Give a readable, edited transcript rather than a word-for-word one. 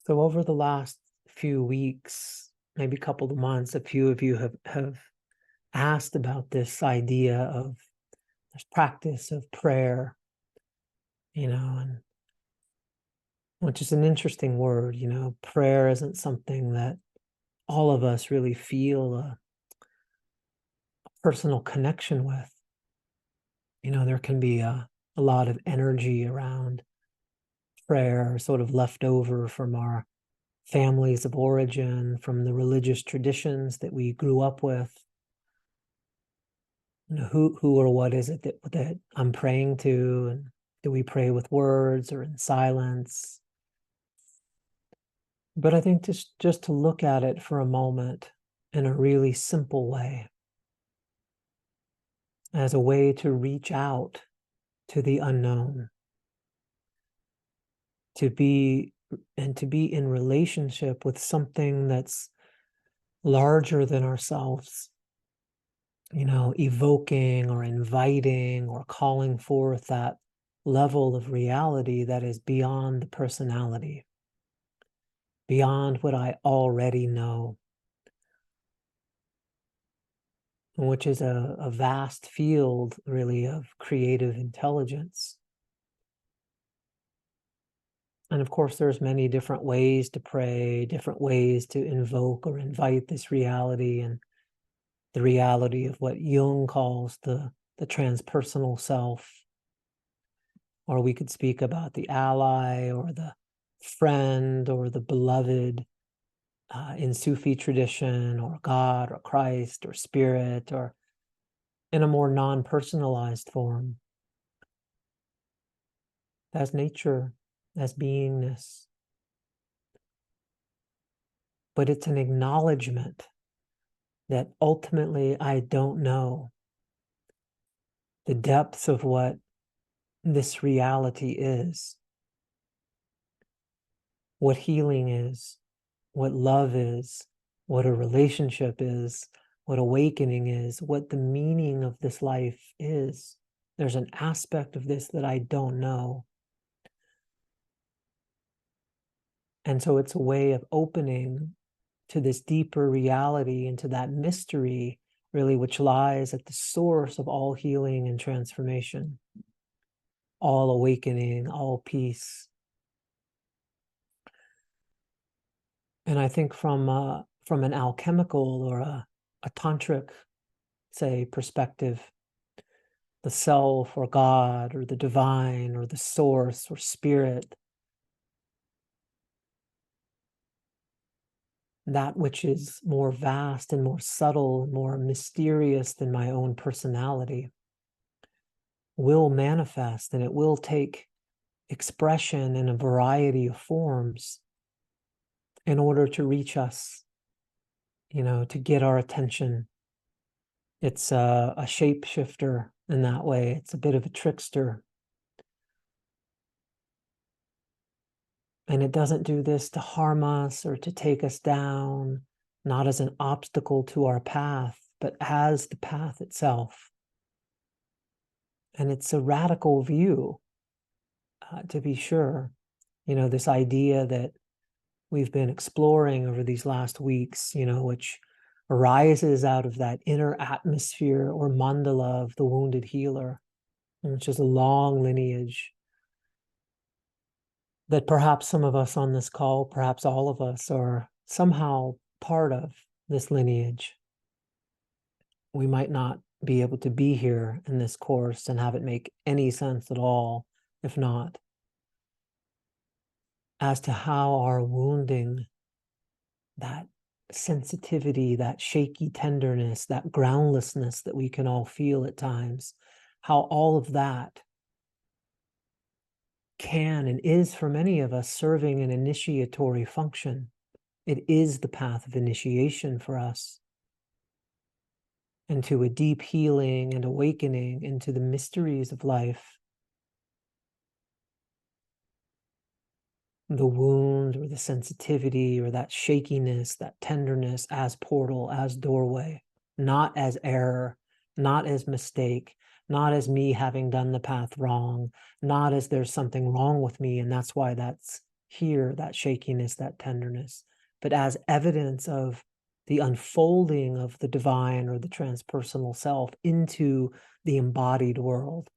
So over the last few weeks, maybe a couple of months, a few of you have asked about this idea of this practice of prayer, and which is an interesting word. Prayer isn't something that all of us really feel a personal connection with. There can be a lot of energy around prayer, sort of left over from our families of origin, from the religious traditions that we grew up with. Who or what is it that I'm praying to, and do we pray with words or in silence? But I think just to look at it for a moment in a really simple way, as a way to reach out to the unknown, to be in relationship with something that's larger than ourselves, evoking or inviting or calling forth that level of reality that is beyond the personality, beyond what I already know, which is a vast field, really, of creative intelligence. And of course, there's many different ways to pray, different ways to invoke or invite this reality, and the reality of what Jung calls the transpersonal self. Or we could speak about the ally or the friend or the beloved in Sufi tradition, or God or Christ or spirit, or in a more non-personalized form, as nature, as beingness. But it's an acknowledgement that ultimately I don't know the depths of what this reality is, what healing is, what love is, what a relationship is, what awakening is, what the meaning of this life is. There's an aspect of this that I don't know. And so it's a way of opening to this deeper reality, into that mystery, really, which lies at the source of all healing and transformation, all awakening, all peace. And I think from an alchemical or a tantric, say, perspective, the self or God or the divine or the source or spirit, that which is more vast and more subtle, more mysterious than my own personality, will manifest, and it will take expression in a variety of forms in order to reach us, to get our attention. It's a shapeshifter in that way. It's a bit of a trickster. And it doesn't do this to harm us or to take us down, not as an obstacle to our path, but as the path itself. And it's a radical view, to be sure. This idea that we've been exploring over these last weeks, which arises out of that inner atmosphere or mandala of the wounded healer, which is a long lineage that perhaps some of us on this call, perhaps all of us, are somehow part of this lineage. We might not be able to be here in this course and have it make any sense at all, if not, as to how our wounding, that sensitivity, that shaky tenderness, that groundlessness that we can all feel at times, how all of that can and is, for many of us, serving an initiatory function. It is the path of initiation for us into a deep healing and awakening into the mysteries of life. The wound or the sensitivity or that shakiness, that tenderness as portal, as doorway, not as error, not as mistake, not as me having done the path wrong, not as there's something wrong with me and that's why that's here, that shakiness, that tenderness, but as evidence of the unfolding of the divine or the transpersonal self into the embodied world.